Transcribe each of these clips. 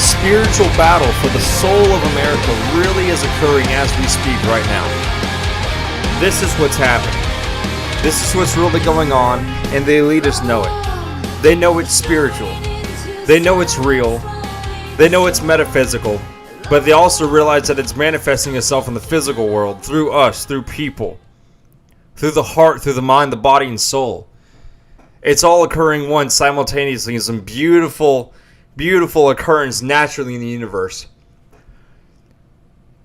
spiritual battle for the soul of America really is occurring as we speak right now. This is what's happening. This is what's really going on, and the elitists know it. They know it's spiritual. They know it's real. They know it's metaphysical. But they also realize that it's manifesting itself in the physical world through us, through people, through the heart, through the mind, the body, and soul. It's all occurring once simultaneously in some beautiful occurrence naturally in the universe.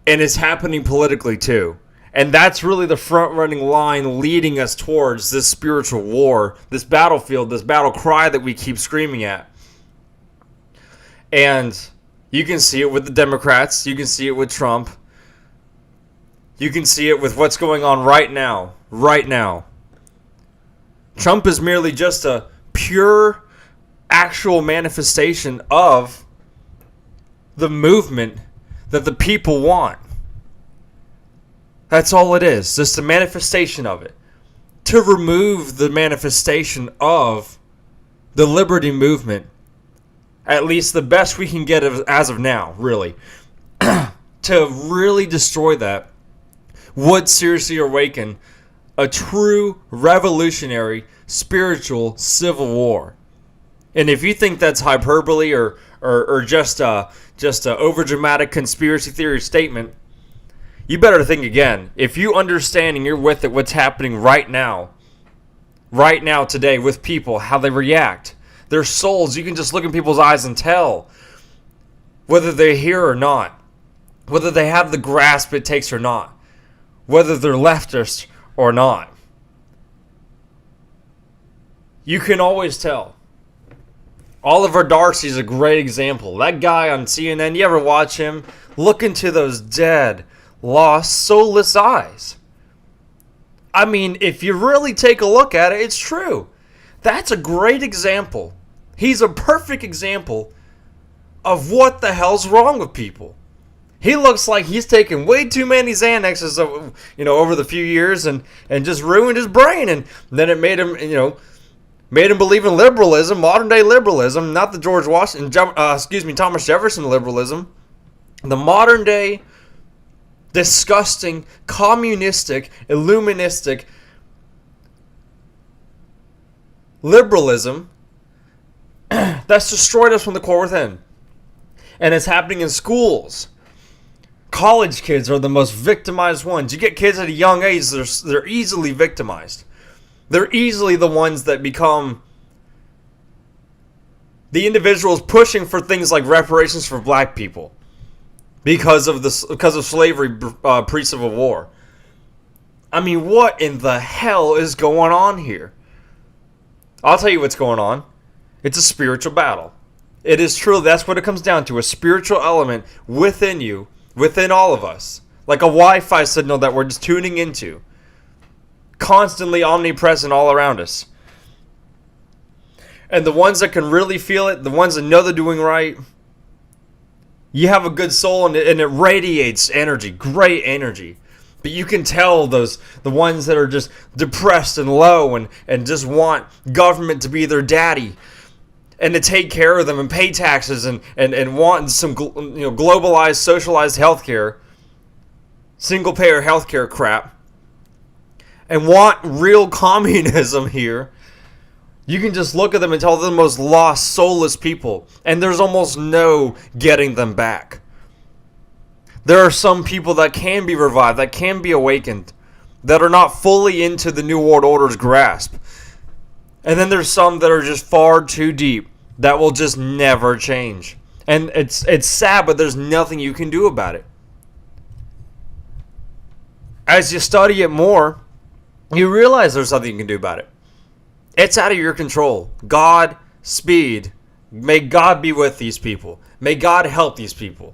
And it's happening politically too. And that's really the front-running line leading us towards this spiritual war, this battlefield, this battle cry that we keep screaming at. And you can see it with the Democrats. You can see it with Trump. You can see it with what's going on right now. Right now. Trump is merely just a pure, actual manifestation of the movement that the people want. That's all it is. Just a manifestation of it. To remove the manifestation of the liberty movement, at least the best we can get as of now, really, to really destroy that would seriously awaken a true revolutionary spiritual civil war. And if you think that's hyperbole or just a overdramatic conspiracy theory statement, you better think again. If you understand and you're with it, what's happening right now today with people, how they react, their souls, you can just look in people's eyes and tell whether they're here or not, whether they have the grasp it takes or not, whether they're leftist or not. You can always tell. Oliver Darcy's a great example. That guy on CNN, you ever watch him? Look into those dead, lost, soulless eyes. I mean, if you really take a look at it, it's true. That's a great example. He's a perfect example of what the hell's wrong with people. He looks like he's taken way too many Xanaxes, over the few years and just ruined his brain. And then it made him, made him believe in liberalism, modern day liberalism, not the Thomas Jefferson liberalism. The modern day, disgusting, communistic, illuministic liberalism that's destroyed us from the core within. And it's happening in schools. College kids are the most victimized ones. You get kids at a young age, they're easily victimized. They're easily the ones that become the individuals pushing for things like reparations for black people because of slavery pre-Civil War. I mean, what in the hell is going on here? I'll tell you what's going on. It's a spiritual battle. It is true. That's what it comes down to. A spiritual element within you, within all of us. Like a Wi-Fi signal that we're just tuning into. Constantly omnipresent all around us. And the ones that can really feel it, the ones that know they're doing right, you have a good soul and it radiates energy, great energy. But you can tell the ones that are just depressed and low and just want government to be their daddy and to take care of them and pay taxes and want some globalized, socialized healthcare, single-payer healthcare crap, and want real communism here. You can just look at them and tell they're the most lost, soulless people, and there's almost no getting them back. There are some people that can be revived, that can be awakened, that are not fully into the New World Order's grasp. And then there's some that are just far too deep, that will just never change. And it's sad, but there's nothing you can do about it. As you study it more, you realize there's something you can do about it. It's out of your control. God, speed. May God be with these people. May God help these people.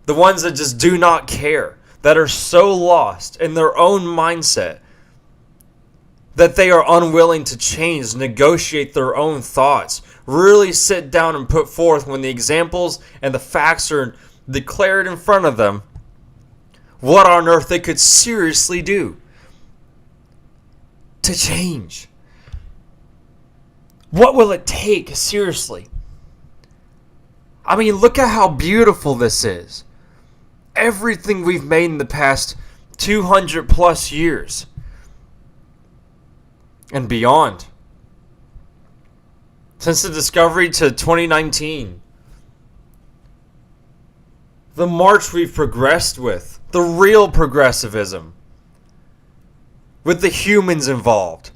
The ones that just do not care, that are so lost in their own mindset that they are unwilling to change, negotiate their own thoughts, really sit down and put forth when the examples and the facts are declared in front of them, what on earth they could seriously do to change. What will it take, seriously? I mean, look at how beautiful this is. Everything we've made in the past 200 plus years and beyond. Since the discovery to 2019. The march we've progressed with. The real progressivism. With the humans involved.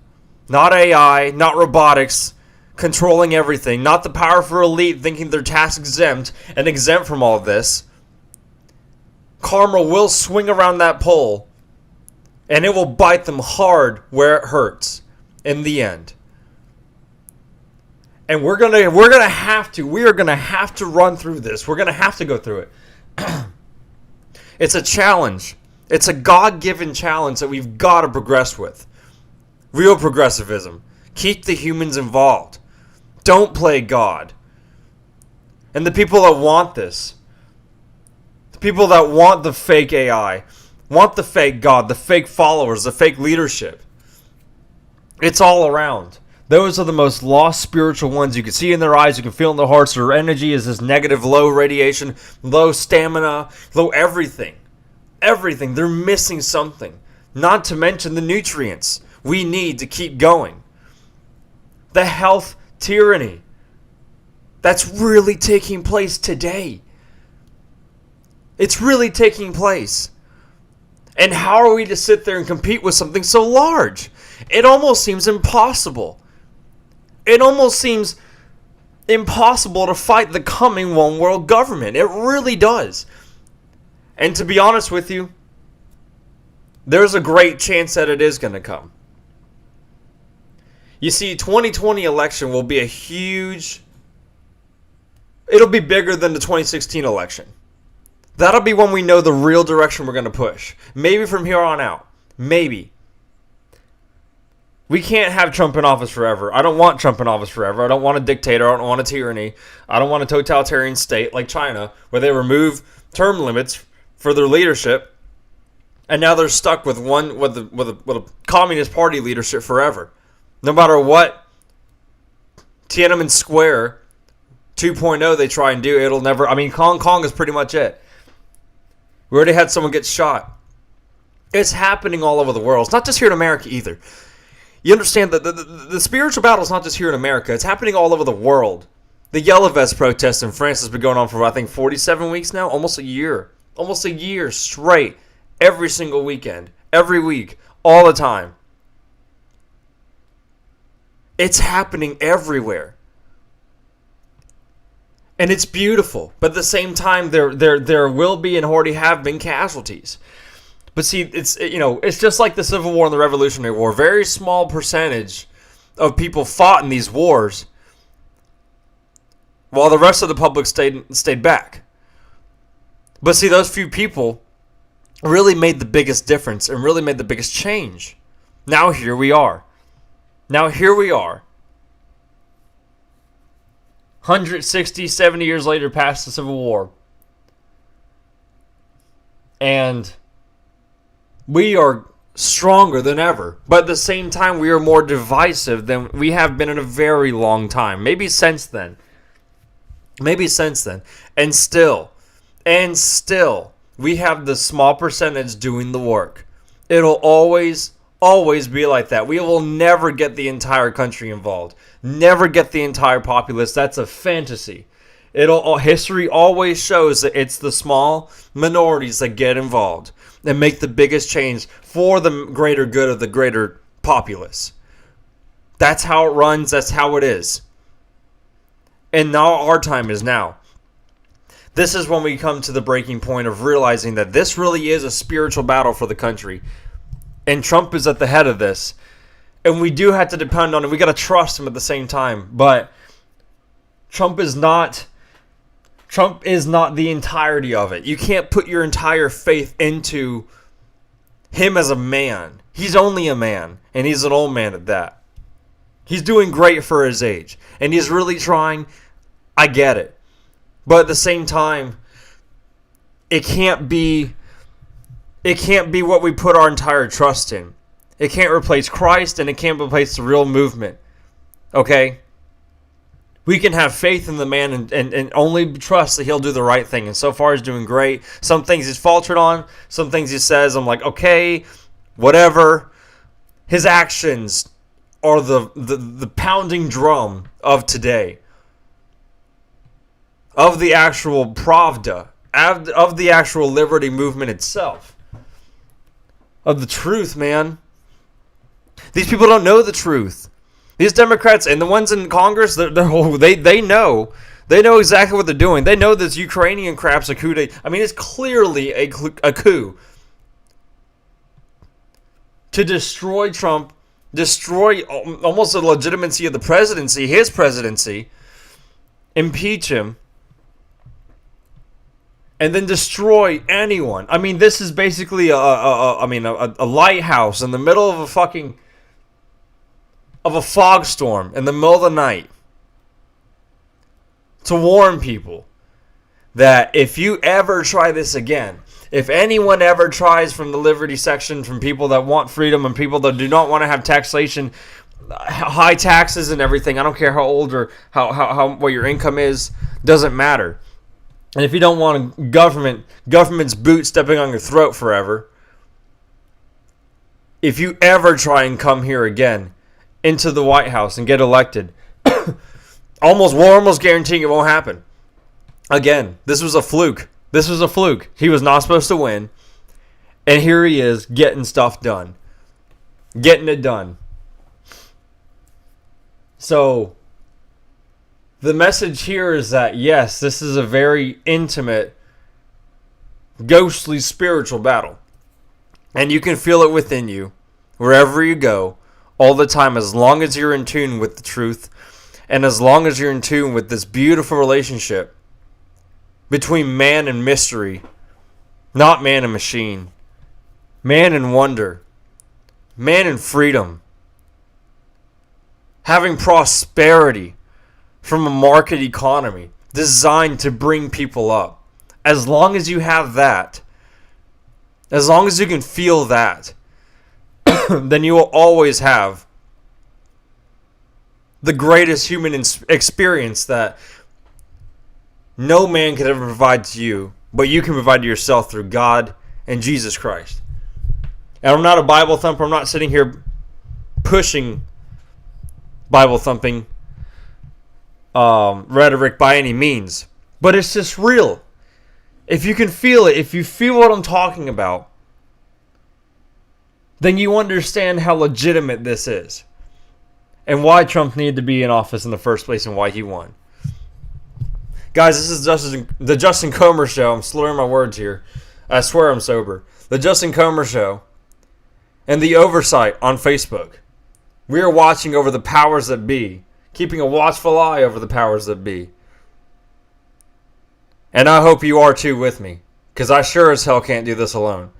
Not AI, not robotics, controlling everything. Not the powerful elite thinking they're tax exempt and exempt from all this. Karma will swing around that pole. And it will bite them hard where it hurts. In the end. And we are gonna have to run through this. We're gonna have to go through it. It's a challenge. It's a God-given challenge that we've got to progress with. Real progressivism. Keep the humans involved. Don't play God. And the people that want this, the people that want the fake AI, want the fake God, the fake followers, the fake leadership, it's all around. Those are the most lost spiritual ones. You can see in their eyes, you can feel in their hearts, their energy is this negative, low radiation, low stamina, low everything. Everything. They're missing something. Not to mention the nutrients we need to keep going. The health tyranny that's really taking place today. It's really taking place. And how are we to sit there and compete with something so large? It almost seems impossible. It almost seems impossible to fight the coming one world government. It really does. And to be honest with you, there's a great chance that it is going to come. You see, 2020 election will be it'll be bigger than the 2016 election. That'll be when we know the real direction we're going to push. Maybe from here on out. Maybe. We can't have Trump in office forever. I don't want Trump in office forever. I don't want a dictator. I don't want a tyranny. I don't want a totalitarian state like China where they remove term limits for their leadership and now they're stuck with a communist party leadership forever. No matter what Tiananmen Square 2.0 they try and do, it'll never... I mean, Hong Kong is pretty much it. We already had someone get shot. It's happening all over the world. It's not just here in America either. You understand that the spiritual battle is not just here in America. It's happening all over the world. The Yellow Vest protest in France has been going on for, I think, 47 weeks now. Almost a year. Almost a year straight. Every single weekend. Every week. All the time. It's happening everywhere. And it's beautiful. But at the same time, there will be and already have been casualties. But see, it's just like the Civil War and the Revolutionary War. Very small percentage of people fought in these wars, while the rest of the public stayed back. But see, those few people really made the biggest difference and really made the biggest change. Now here we are. 160, 70 years later past the Civil War. And we are stronger than ever. But at the same time, we are more divisive than we have been in a very long time. Maybe since then. And still, we have the small percentage doing the work. It'll always be like that. We will never get the entire country involved. Never get the entire populace. That's a fantasy. History always shows that it's the small minorities that get involved and make the biggest change for the greater good of the greater populace. That's how it runs. That's how it is. And now our time is now. This is when we come to the breaking point of realizing that this really is a spiritual battle for the country. And Trump is at the head of this. And we do have to depend on him. We got to trust him at the same time. But Trump is not the entirety of it. You can't put your entire faith into him as a man. He's only a man. And he's an old man at that. He's doing great for his age. And he's really trying. I get it. But at the same time, it can't be what we put our entire trust in. It can't replace Christ and it can't replace the real movement. Okay? We can have faith in the man and only trust that he'll do the right thing. And so far, he's doing great. Some things he's faltered on. Some things he says, I'm like, okay, whatever. His actions are the pounding drum of today. Of the actual Pravda. Of the actual liberty movement itself. Of the truth, man. These people don't know the truth. These Democrats and the ones in Congress, they know. They know exactly what they're doing. They know this Ukrainian crap's a coup. It's clearly a coup. To destroy Trump, destroy almost the legitimacy of the presidency, his presidency, impeach him, and then destroy anyone. This is basically a lighthouse in the middle of a fog storm in the middle of the night to warn people that if you ever try this again, if anyone ever tries from the liberty section, from people that want freedom and people that do not want to have taxation, high taxes and everything, I don't care how old or how what your income is, doesn't matter. And if you don't want government's boot stepping on your throat forever, if you ever try and come here again into the White House and get elected, we're almost guaranteeing it won't happen. Again, this was a fluke. He was not supposed to win. And here he is getting stuff done. Getting it done. So, the message here is that, yes, this is a very intimate, ghostly, spiritual battle. And you can feel it within you, wherever you go, all the time, as long as you're in tune with the truth, and as long as you're in tune with this beautiful relationship between man and mystery, not man and machine, man and wonder, man and freedom, having prosperity from a market economy designed to bring people up. As long as you have that, as long as you can feel that, then you will always have the greatest human experience that no man could ever provide to you, but you can provide to yourself through God and Jesus Christ. And I'm not a Bible thumper. I'm not sitting here pushing Bible thumping rhetoric by any means, but it's just real. If you can feel it, if you feel what I'm talking about, then you understand how legitimate this is and why Trump needed to be in office in the first place and why he won. Guys, this is the Justin Comer Show. I'm slurring my words here. I swear I'm sober. The Justin Comer Show and the Oversight on Facebook. We are watching over the powers that be, keeping a watchful eye over the powers that be. And I hope you are too with me, because I sure as hell can't do this alone.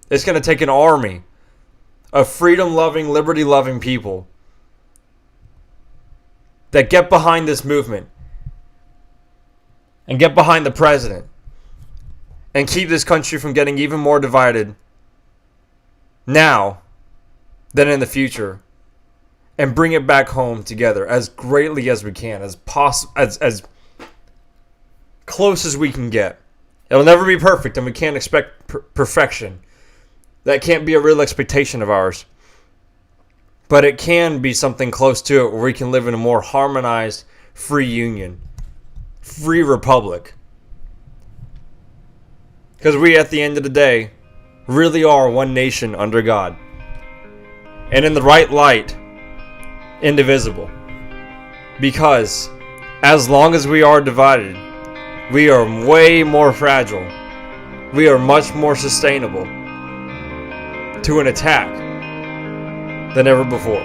It's going to take an army of freedom-loving, liberty-loving people that get behind this movement and get behind the president and keep this country from getting even more divided now than in the future, and bring it back home together as greatly as we can, as close as we can get. It'll never be perfect, and we can't expect perfection. That can't be a real expectation of ours. But it can be something close to it where we can live in a more harmonized, free union. Free republic. Because we, at the end of the day, really are one nation under God. And in the right light, indivisible. Because as long as we are divided, we are way more fragile. We are much more sustainable to an attack than ever before.